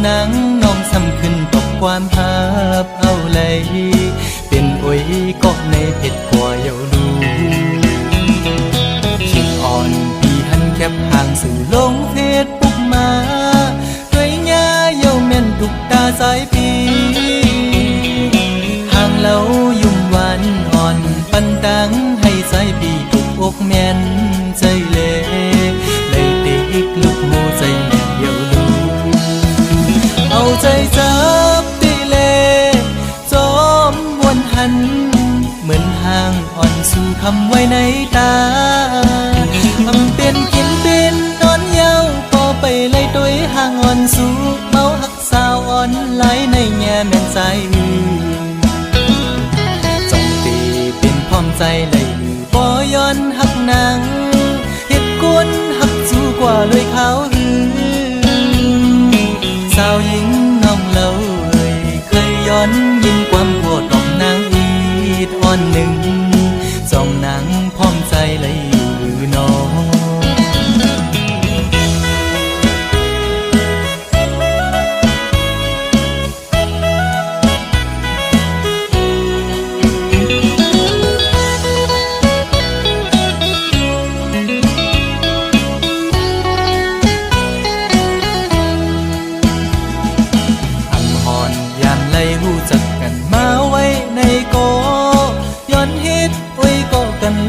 นางน้องซ้ำขึ้นตกความหับเอาเลยเป็นโอยก็ในเพชรกว่าเยาดูคิดอ่อนปีหันแคบห่างสื่อลงเพชรปุ๊บมาด้วยหญ้าเยาแม่นทุกตาสายปีห่างเล่ายุ่มหวานอ่อนปันตังให้สายปีทุกอกแม่นใจเล่เลยติกลุกหูใจแม่เยาดูเอาใจจับตีเลจอมวนหันเหมือนห่างอ่อนสู่คำไว้ในตาทำเป็นกินเป็นนอนเยาพอไปไล่ตัวห่างอ่อนสู่เมาหักสาวอ่อนไหลในแง่แม่นใจจงตีเป็นพร้อมใจเลยบ่ย้อนหักนางเหตุกวนหักสู้กว่าเลยเขาสาวหญิงน้องเล่าเคยย้อนยินความโกรธของนางอีดอ่อนหนึ่งสองนางพร้อมใจเลยอยู่น้อง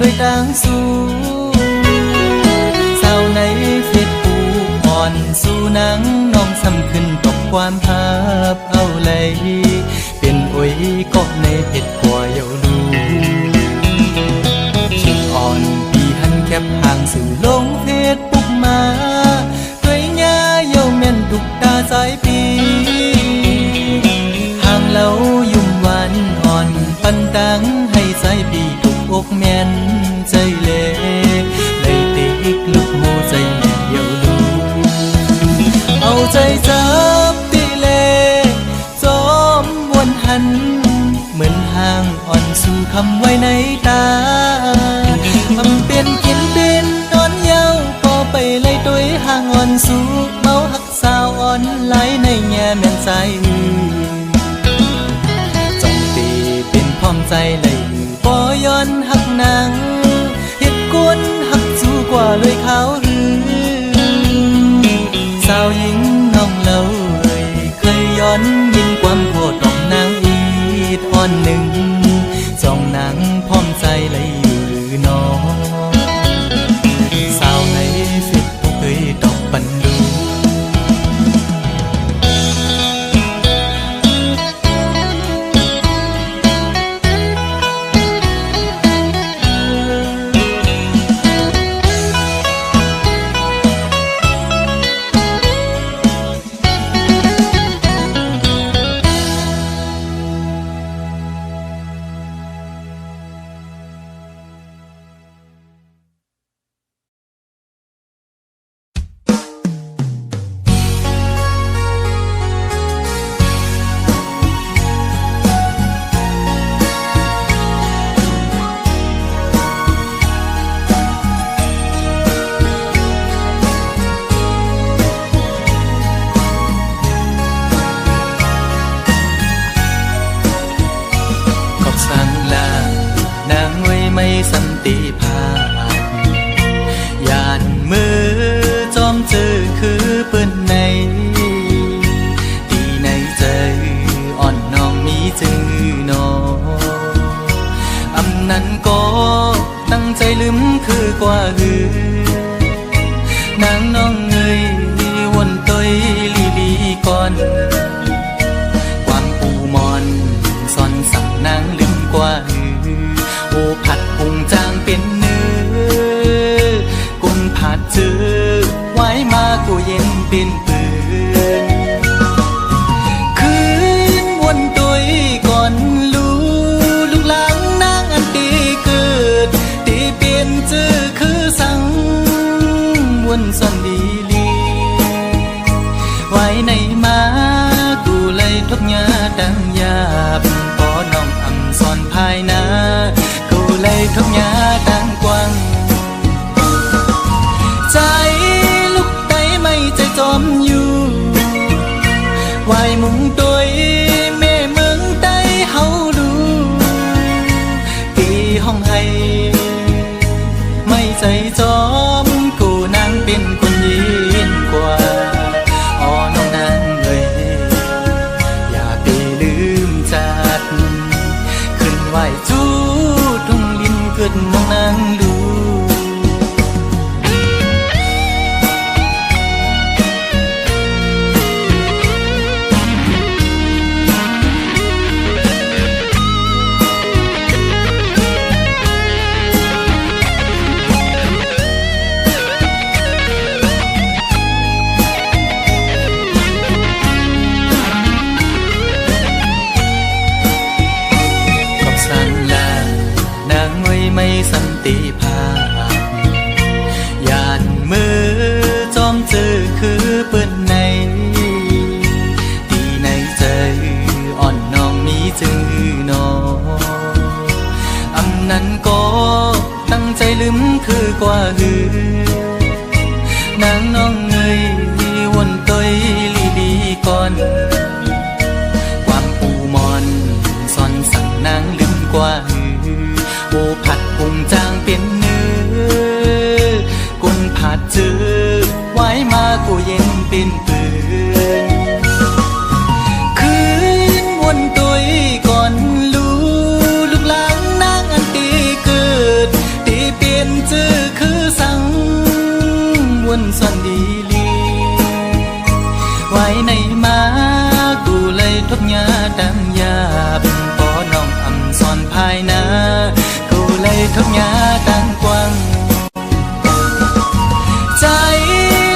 ด้วยต่างสู้สาวในเฟซบุ๊กอ่อนสู้นางน้องซ้ำขึ้นตกความหับเอาเลยเป็นโอยก็ในเพชรกว่าเยาดูคิดอ่อนปีหันแคบห่างสู่ลงเฟซบุ๊กมาด้วยหญ้าเยาแม่นทุกตาสายปีห่างเล่ายุ่มหวานอ่อนปันตังให้สายปีอกแม่นใจเล่เลยติกลุกหูใจแม่เยาดูเอาใจจับตีเล่จอมวนหันเหมือนห่างอ่อนสู่คำไว้ในตาทำเป็นกินเป็นนอนเยาพอไปไล่ตัวห่างอ่อนสู่เมาหักสาวอ่อนไหลในแง่แม่นใจจงตีเป็นพร้อมใจเลยบ่ย้อนหักนางเหตุกวนหักสู้กว่าเลยเขาสาวหญิงน้องเล่าเคยย้อนยินความโกรธของนางอีดอ่อนหนึ่งสองนางพร้อมใจเลยอยู่หรือน้องสาวในเฟซบุ๊กเคยตอบปันดูสันติภาพยานมือจอมเจอคือเปิ้นในตีในใจอ่อนน้องมีจือน้องอำนั้นก็ตั้งใจลืมคือกว่านางน้องเอ้ยวนต้อยลีก่อนความปูมอนซ่อนสับนางลืมกว่าโอผัดพุงจางเป็นเนื้อกุนผัดเจอไว้มากูเย็นเป็นปืนคืนวนตุยก่อนลูกหลังนางอันตีเกิดตีเปลี่ยนเจอคือสังวนซ่อนดีลีไว้ในมากูเลยทุกยาดังยาบพอน้องอำซ่อนภายนาเลยทุกหญ้าดังกว้างใจลูกไตไม่ใจจอมอยู่ วายมุงตัวแม่เมืองใต้เฮาดูตีห้องให้ไม่ใจจอมกูนางเป็นคนยินกว่าอ๋อน้องนางเอ้ยอย่าไปลืมจัดขึ้นไหวจูทุ่งลินเกิดน้องนางดูไม่สันติภาพยานมือจอมเจอคือเปิ้นในที่ในใจอ่อนน้องมีจื้อนออำนั้นก็ตั้งใจลืมคือกว่าหือนางน้องเงยวนต้อยลีดีก่อนความปูมอนซ่อนสั่งนางลืมกว่าหือโอผัดพุงจางเป็นเนื้อกุนผัดจือไว้มากูเย็นเป็นปืนคืนวนตุยก่อนลูกหลางนางอันตีเกิดตีเปลี่ยนจือคือสังวนส่วนดีลีไว้ในมากูเลยทบยาดังยาบปอน้องอำซ่อนภายนาเลยทุกหยาดังกว้างใจ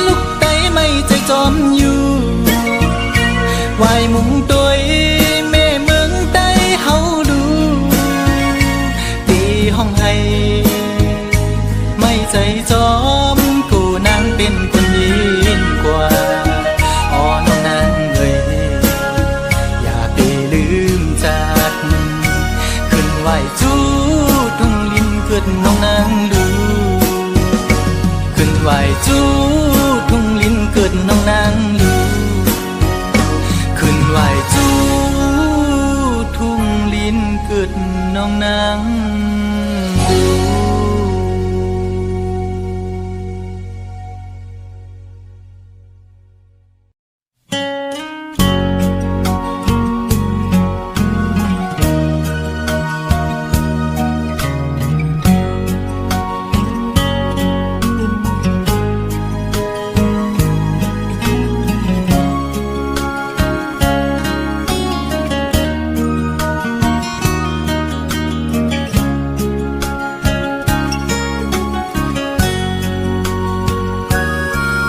ลูกไตไม่ใจจอมอยู่วายมุงตัวแม่เมืองใต้เฮาดูตีห้องให้ไม่ใจจอมกูนางเป็นคนยินกว่าอ๋อน้องนางเอ้ยอย่าไปลืมจัดขึ้นไหวจูเกิดน้องนางดูขึ้นไหวจูทุ่งลิ้นเกิดน้องนางดูขึ้นไหวจูทุ่งลิ้นเกิดน้องนางดู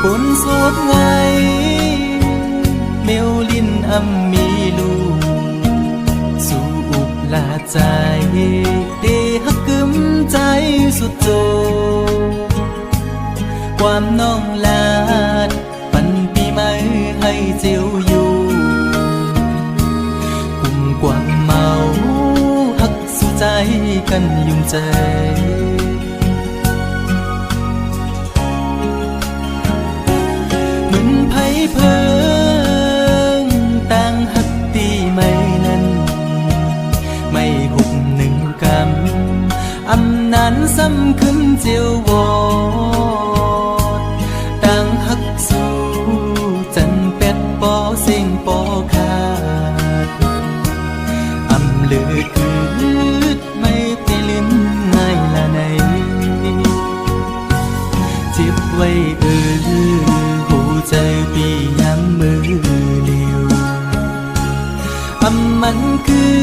คนโสดไงเมลลินอำมีลูกสู่อุบลาใจเดฮักกึมใจสุดโจความน้องลาดปันปีใหม่ให้เจียวอยู่กุ่มกว่างเมาฮักสู่ใจกันยุ่งใจไผ่เพิงต่างหักตีไม่นั้นไม่หุบหนึ่งกำอำนั้นซ้ำขึ้นเจียววอดต่างหักสู่จันเป็ดปอเสียงปอขาดอำเลือคืดไม่ไปลิ้นง่ายละในจิบไว้ใจปีย้ำมือเดียวอำมันคือ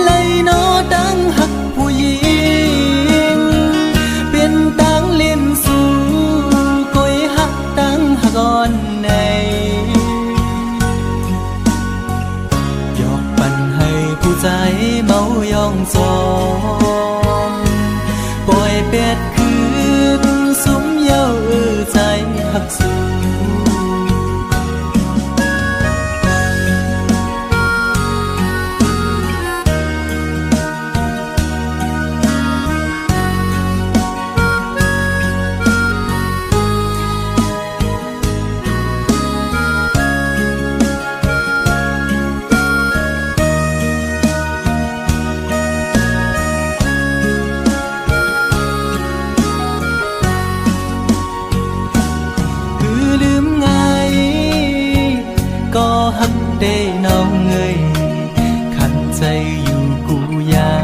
เลยนอดังหักผู้หญิงเป็นตังเล่นสู่ก้อยหักตังหักอ่อนในหยอกปั่นให้ผู้ใจเมายองจองปล่อยเป็ดคืนสุมเย้าใจหักสู่ ฮักเด้น้องเอ่ยขันใจอยู่กูยา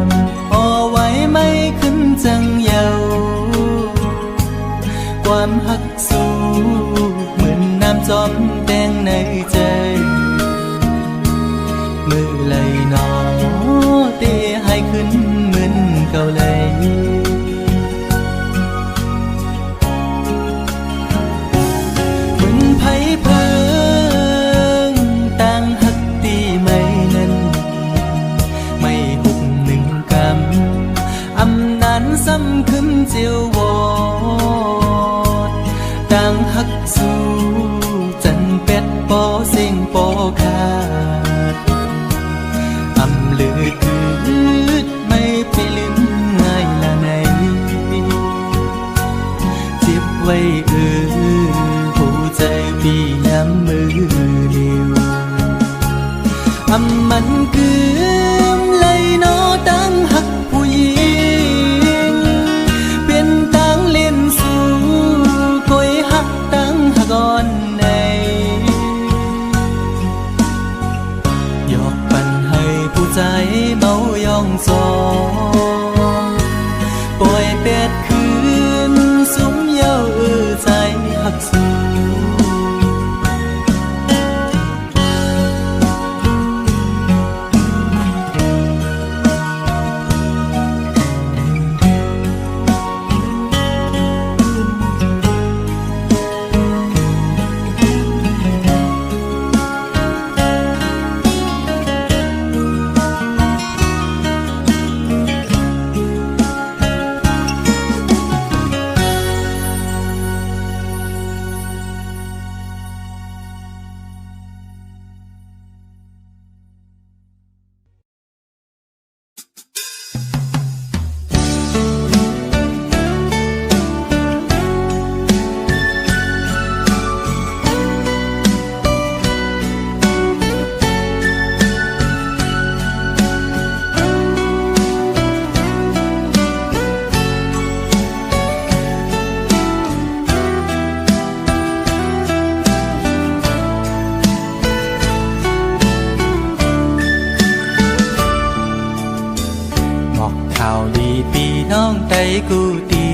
มเอาไว้ไม่ขึ้นจังเยาความฮักสู้เหมือนน้ำจอมแดงในใจมือเลยหนอเตะให้ขึ้นเหมือนเก่าเลยเหมือนไผ่เพิงต่างฮักตีไม่นั้นไม่หุบหนึ่งกำอำนานซ้ำขึ้นเจียววอดต่างฮักสู้จันเป็ดปอเสียงปอขาดอำเลือคืดไม่ไปลืมง่ายละไหนเจ็บไว้หัวใจพี่ย้ำมือเดียวอำมันคืมเลยโนตั้งหักผู้หญิงเป็นตั้งเล่นสู่คอยหักตั้งหักอ่อนในยอกปันให้ผู้ใจเมายองซองปล่อยเป็ดคืนสุมเย้าใจหักสู่น้องใจกูดี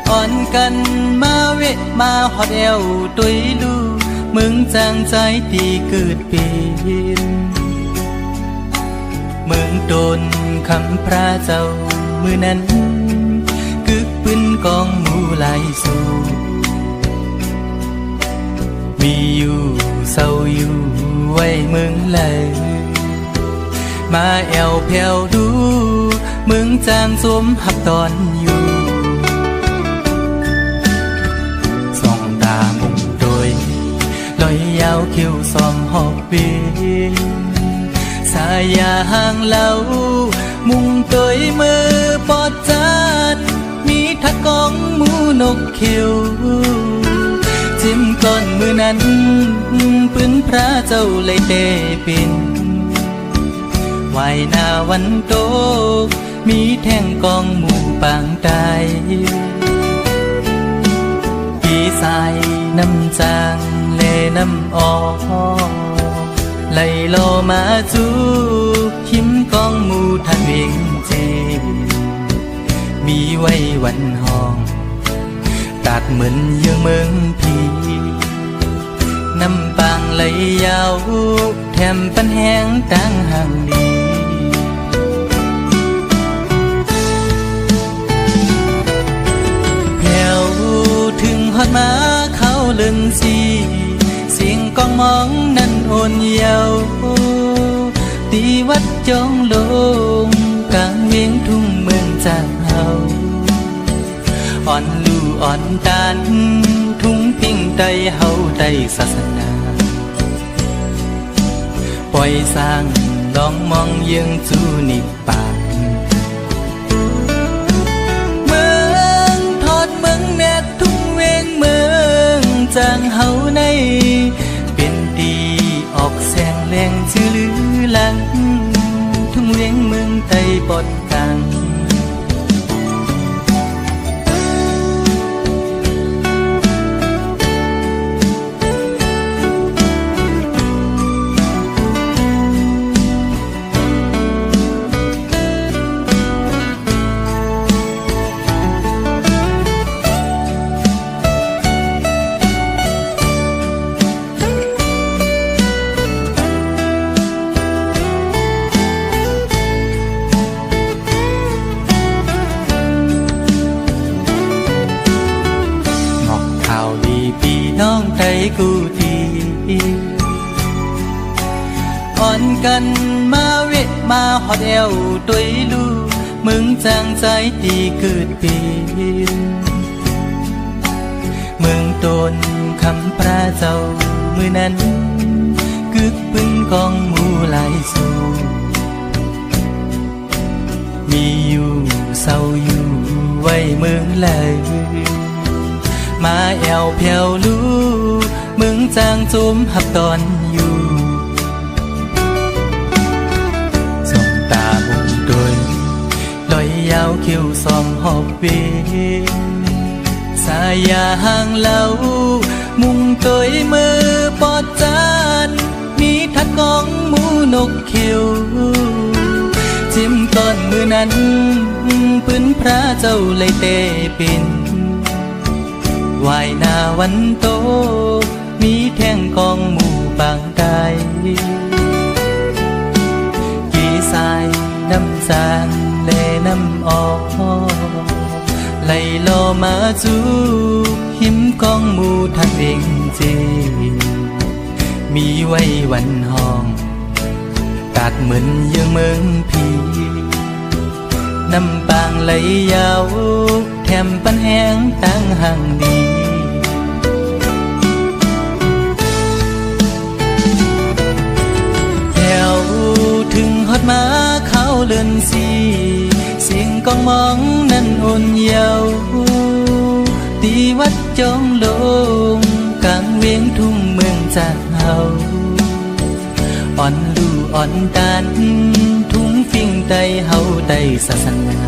อ่อนกันมาเวะมาหอดเอวตุยลูมึงจางใจตีเกิดเป็นมึงโดนคำพระเจ้ามือนั้นกึกปืนกองหมูไหลสู่มีอยู่เศร้าอยู่ไว้มึงเลยมาแอวแผ่วดูมึงจางสวมหับตอนอยู่ส่องตามุงโดยลอยยาวคิ้วซอมหอบเบีสายาห่างเล่ามุงโดยมือปอดจัดมีทักกองหมูนกเขียวจิ้มก้อนมือนั้นปืนพระเจ้าเลยเตเป็นวายหน้าวันโตกมีแท่งกองหมู่ปางตายปีสายน้ำจางเลน้ำออกไหลโลมาจูคิมกองหมู่ทันเวงเจมีไว้วันห้องตัดเหมือนยังเมืองพีน้ำปางไหลยาวแถมปันแห้งตั้งห่างดีถึงฮอดมาเขาเลื่อนสีเสียงกองมองนั้นโอนเยาตีวัดจองลงกลางเวียงทุ่งเมืองจากเฮาอ่อนลู่อ่อนตานทุ่งปิ้งใจเฮาได้ศาสนาปล่อยสร้างลองมองเยืองจูนิปานจางเฮาในเป็นดีออกแสงแรงชื่อลือหลังทุ่งเวียงเมืองไทยปอดกลาง กูทีอ่อนกันมาเวะมาฮอดแอวตุยลูมึงจางใจตีเกิดเป็นเมืองตนคำพระเจ้ามือนั้นกึกปึ้งกองหมู่หลายสูมีอยู่เศร้าอยู่ไว้เมืองเลยมาแอวแผ่วลูมึงจางจุมหับตอนอยู่ส่องตาบุงโดยลอยยาวคิ้วสองหอบเวสายยาห่างเล่ามุงตยมือปอดจานมีทัดกองหมูนกเขียวจิ้มต้นมือนั้นปืนพระเจ้าเลยเตปินวายหน้าวันโตมีแท่งกองหมู่บางใดกี่สายน้ำจางเลน้ำออกไหลลอมาจูหิมกองหมู่ทักเองจีมีไว้วันห้องตัดเหมือนยังเมืองพีน้ำปางไหลยาวแถมปันแห้งตั้งห่างดีแถวถึงฮอดมาเขาเลื่อนสีเสียงกองมองนั้นอ่อนเยาว์ตีวัดจองลงกลางเวียงทุ่งเมืองจากเฮาอ่อนลู่อ่อนตานทุ่งฟิ่งไตเฮาไตศาสนา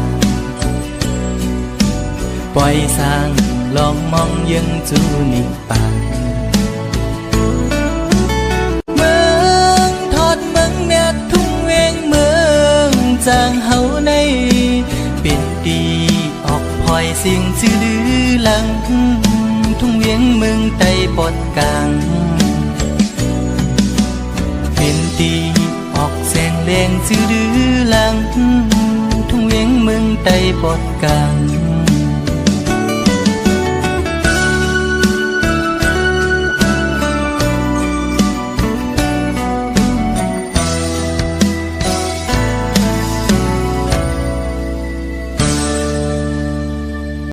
ปล่อยสร้างลองมองยังจูนิปางเมืองทอดเมืองแนบทุ่งเวียงเมืองจางเฮาในเป็นดีออกพลอยเสียงชื่อลือหลังทุ่งเวียงเมืองไตปอดกลางเป็นดีออกแสงแดงชื่อลือหลังทุ่งเวียงเมืองไตปอดกลาง